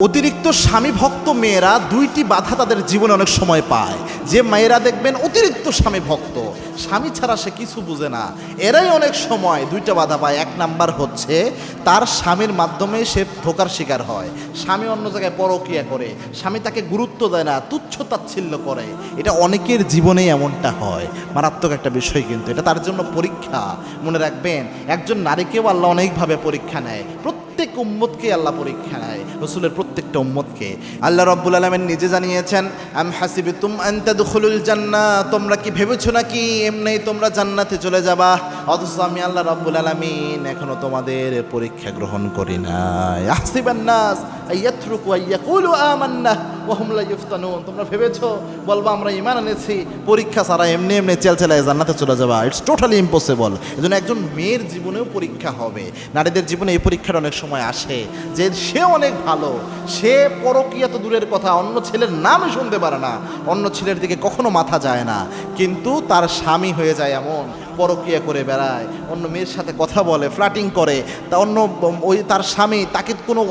অতিরিক্ত স্বামী ভক্ত মেয়েরা দুইটি বাধা তাদের জীবনে অনেক সময় পায়। যে মেয়েরা দেখবেন অতিরিক্ত স্বামী ভক্ত, স্বামী ছাড়া সে কিছু বুঝে না, এরাই অনেক সময় দুইটা বাধা পায়। এক নাম্বার হচ্ছে তার স্বামীর মাধ্যমে সে ধোঁকার শিকার হয়। স্বামী অন্য জায়গায় পরকীয়া করে, স্বামী তাকে গুরুত্ব দেয় না, তুচ্ছ তাচ্ছিল্য করে। এটা অনেকের জীবনেই এমনটা হয়। মারাত্মক একটা বিষয়, কিন্তু এটা তার জন্য পরীক্ষা। মনে রাখবেন, একজন নারীকেও আল্লাহ অনেকভাবে পরীক্ষা নেয়। প্রত্যেক উম্মতকে আল্লাহ পরীক্ষা নেয়, রসুলের প্রত্যেকটা উম্মতকে। আল্লাহ রাব্বুল আলামিন নিজে জানিয়েছেন, আম হাসিবতুম আন তাদখুলুল জান্নাহ, তোমরা কি ভেবেছো নাকি এমনি তোমরা জান্নাতে চলে যাবা? অথচ আমি আল্লাহ রাব্বুল আলামিন এখনো তোমাদের পরীক্ষা গ্রহণ করি নাই। আহসিবান নাস আইয়াতরুকু আইয়াকুলু আমান্না ওয়া হুম লা ইফতানুন, তোমরা ভেবেছো বলবা আমরা ঈমান এনেছি, পরীক্ষা ছাড়া এমনি এমনি চেলচেলায় জান্নাতে চলে যাবা? It's totally impossible. এজন্য একজন মেয়ের জীবনেও পরীক্ষা হবে। নারীদের জীবনে এই পরীক্ষাটা অনেক সময় আসে যে সে অনেক ভালো, সে পরকীয়া তো দূরের কথা, অন্য ছেলের নামই শুনতে পারে না, অন্য ছেলের দিকে কখনো মাথা যায় না, কিন্তু তার স্বামী হয়ে যায় এমন, পরকীয়া করে বেড়ায়, অন্য মেয়ের সাথে কথা বলে, ফ্লার্টিং করে, তা অন্য ওই তার স্বামী তাকে কোনো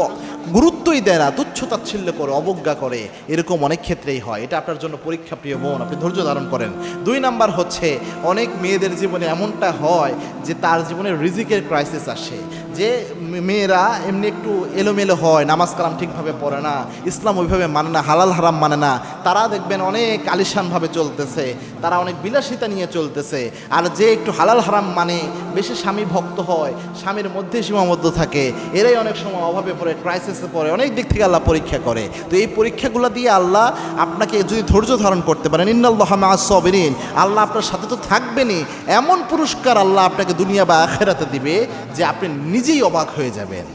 গুরুত্বই দেয় না, তুচ্ছ তাচ্ছিল্য করে, অবজ্ঞা করে। এরকম অনেক ক্ষেত্রেই হয়। এটা আপনার জন্য পরীক্ষা, প্রিয় বোন, আপনি ধৈর্য ধারণ করেন। দুই নাম্বার হচ্ছে অনেক মেয়েদের জীবনে এমনটা হয় যে তার জীবনে রিজিকের ক্রাইসিস আসে। যে মেয়েরা এমনি একটু এলোমেলো হয়, নামাজ কালাম ঠিকভাবে পড়ে না, ইসলাম ওইভাবে মানে না, হালাল হারাম মানে না, তারা দেখবেন অনেক আলিশানভাবে চলতেছে, তারা অনেক বিলাসিতা নিয়ে চলতেছে। আর যে একটু হালাল হারাম মানে, বেশি স্বামী ভক্ত হয়, স্বামীর মধ্যে সীমাবদ্ধ থাকে, এরাই অনেক সময় অভাবে পড়ে, ক্রাইসিসে পড়ে, অনেক দিক থেকে আল্লাহ পরীক্ষা করে। তো এই পরীক্ষাগুলো দিয়ে আল্লাহ আপনাকে যদি ধৈর্য ধারণ করতে পারেন, ইন্নাল্লাহা মাআস সাবিরিন, আল্লাহ আপনার সাথে তো থাকবেনই, এমন পুরস্কার আল্লাহ আপনাকে দুনিয়া বা আখিরাতে দিবে যে আপনি নিজেই অবাক হয়ে যাবেন।